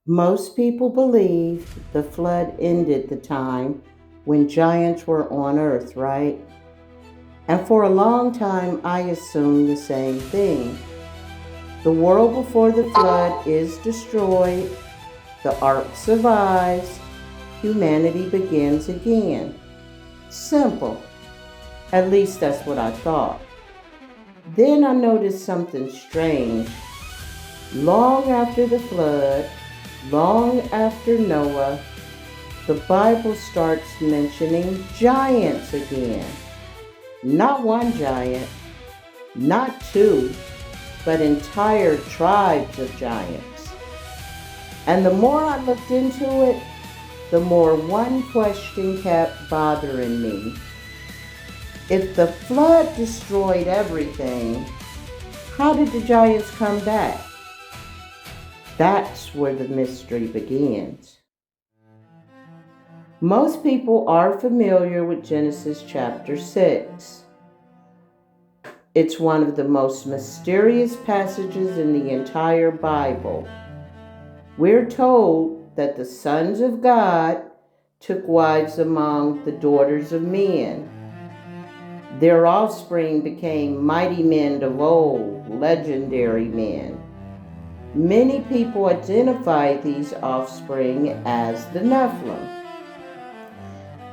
Most people believe the flood ended the time when giants were on earth, right? And for a long time, I assumed the same thing. The world before the flood is destroyed, the ark survives, humanity begins again. Simple. At least that's what I thought. Then I noticed something strange. Long after the flood, long after Noah, the Bible starts mentioning giants again. Not one giant, not two, but entire tribes of giants. And the more I looked into it, the more one question kept bothering me. If the flood destroyed everything, how did the giants come back? That's where the mystery begins. Most people are familiar with Genesis chapter 6. It's one of the most mysterious passages in the entire Bible. We're told that the sons of God took wives among the daughters of men. Their offspring became mighty men of old, legendary men. Many people identify these offspring as the Nephilim.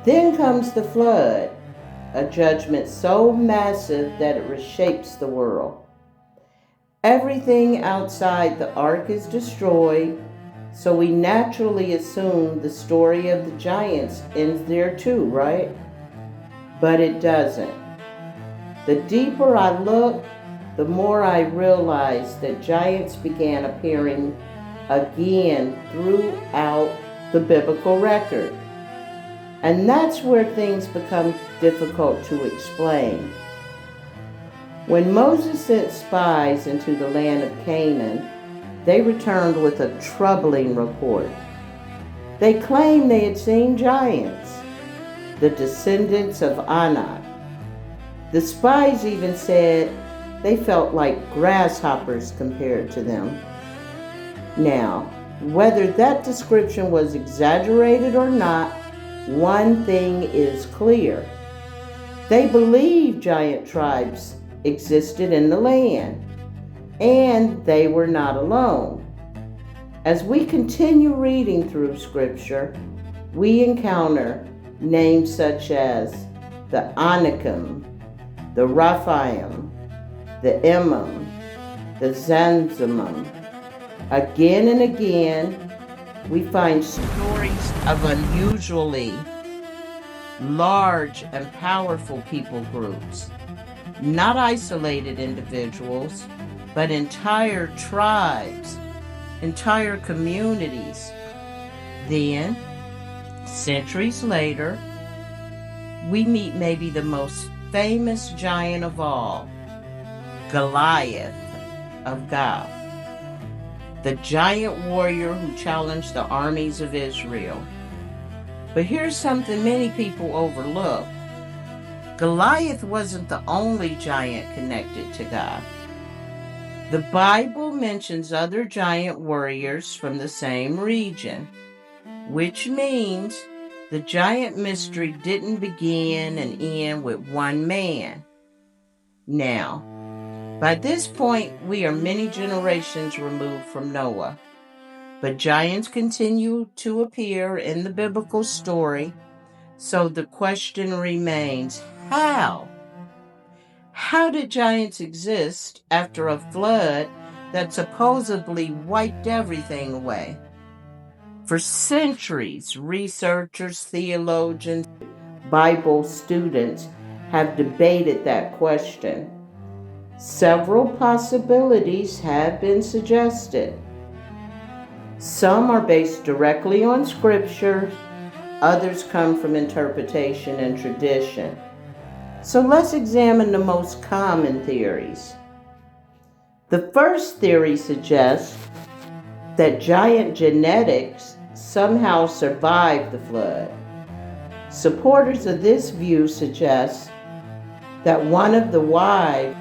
Then comes the flood, a judgment so massive that it reshapes the world. Everything outside the ark is destroyed, so we naturally assume the story of the giants ends there too, right? But it doesn't. The deeper I look, the more I realize that giants began appearing again throughout the biblical record. And that's where things become difficult to explain. When Moses sent spies into the land of Canaan, they returned with a troubling report. They claimed they had seen giants, the descendants of Anak. The spies even said they felt like grasshoppers compared to them. Now, whether that description was exaggerated or not, one thing is clear. They believed giant tribes existed in the land, and they were not alone. As we continue reading through Scripture, we encounter names such as the Anakim, the Rephaim, the Emim, the Zanzamim. Again and again, we find stories of unusually large and powerful people groups, not isolated individuals, but entire tribes, entire communities. Then, centuries later, we meet maybe the most famous giant of all, Goliath of Gath, the giant warrior who challenged the armies of Israel. But here's something many people overlook. Goliath wasn't the only giant connected to God. The Bible mentions other giant warriors from the same region, which means the giant mystery didn't begin and end with one man. Now, by this point, we are many generations removed from Noah, but giants continue to appear in the biblical story, so the question remains, how? How did giants exist after a flood that supposedly wiped everything away? For centuries, researchers, theologians, Bible students have debated that question. Several possibilities have been suggested. Some are based directly on Scripture, others come from interpretation and tradition. So let's examine the most common theories. The first theory suggests that giant genetics somehow survived the flood. Supporters of this view suggest that one of the wives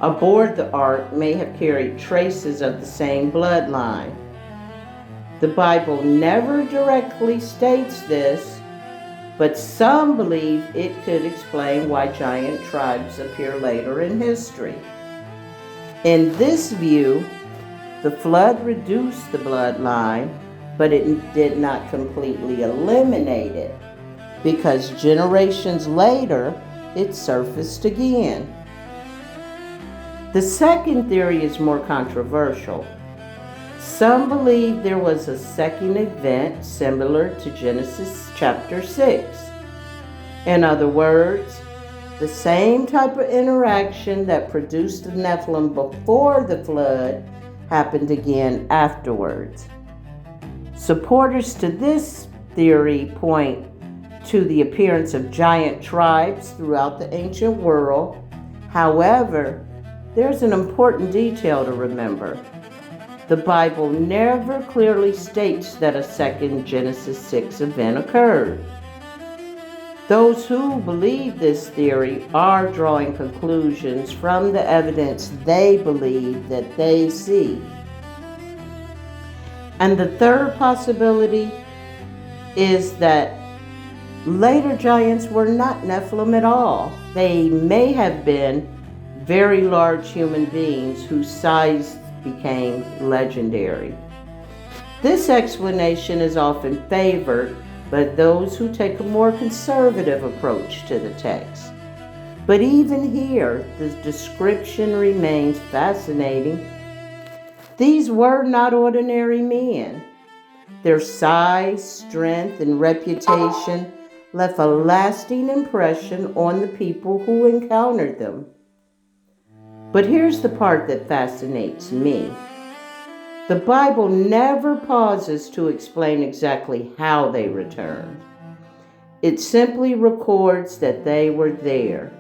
aboard the ark may have carried traces of the same bloodline. The Bible never directly states this, but some believe it could explain why giant tribes appear later in history. In this view, the flood reduced the bloodline, but it did not completely eliminate it, because generations later, it surfaced again. The second theory is more controversial. Some believe there was a second event similar to Genesis chapter 6. In other words, the same type of interaction that produced the Nephilim before the flood happened again afterwards. Supporters to this theory point to the appearance of giant tribes throughout the ancient world. However, there's an important detail to remember. The Bible never clearly states that a second Genesis 6 event occurred. Those who believe this theory are drawing conclusions from the evidence they believe that they see. And the third possibility is that later giants were not Nephilim at all. They may have been very large human beings whose size became legendary. This explanation is often favored by those who take a more conservative approach to the text. But even here, the description remains fascinating. These were not ordinary men. Their size, strength, and reputation left a lasting impression on the people who encountered them. But here's the part that fascinates me. The Bible never pauses to explain exactly how they returned. It simply records that they were there,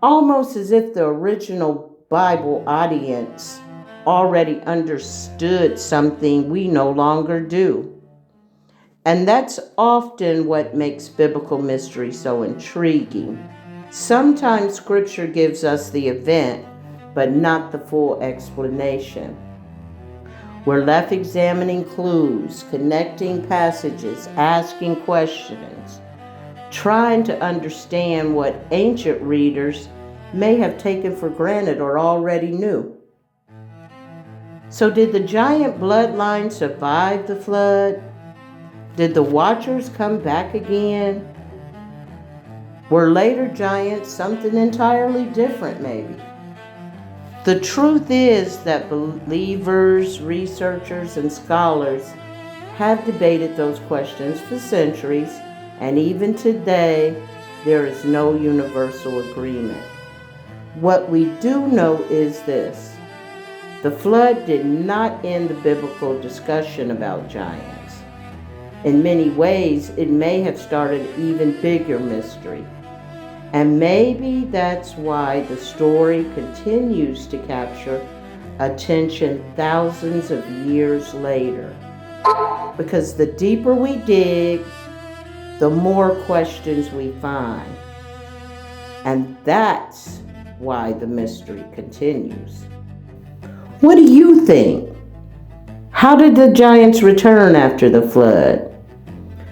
almost as if the original Bible audience already understood something we no longer do. And that's often what makes biblical mystery so intriguing. Sometimes Scripture gives us the event, but not the full explanation. We're left examining clues, connecting passages, asking questions, trying to understand what ancient readers may have taken for granted or already knew. So did the giant bloodline survive the flood? Did the Watchers come back again? Were later giants something entirely different, maybe? The truth is that believers, researchers, and scholars have debated those questions for centuries, and even today, there is no universal agreement. What we do know is this: the flood did not end the biblical discussion about giants. In many ways, it may have started an even bigger mystery. And maybe that's why the story continues to capture attention thousands of years later. Because the deeper we dig, the more questions we find. And that's why the mystery continues. What do you think? How did the giants return after the flood?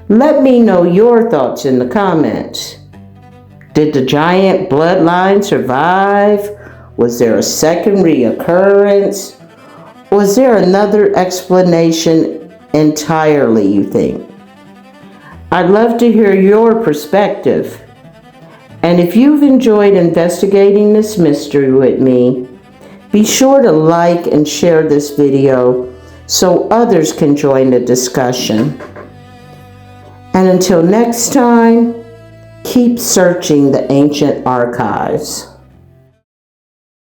Let me know your thoughts in the comments. Did the giant bloodline survive? Was there a second reoccurrence? Was there another explanation entirely, you think? I'd love to hear your perspective. And if you've enjoyed investigating this mystery with me, be sure to like and share this video so others can join the discussion. And until next time, keep searching the ancient archives.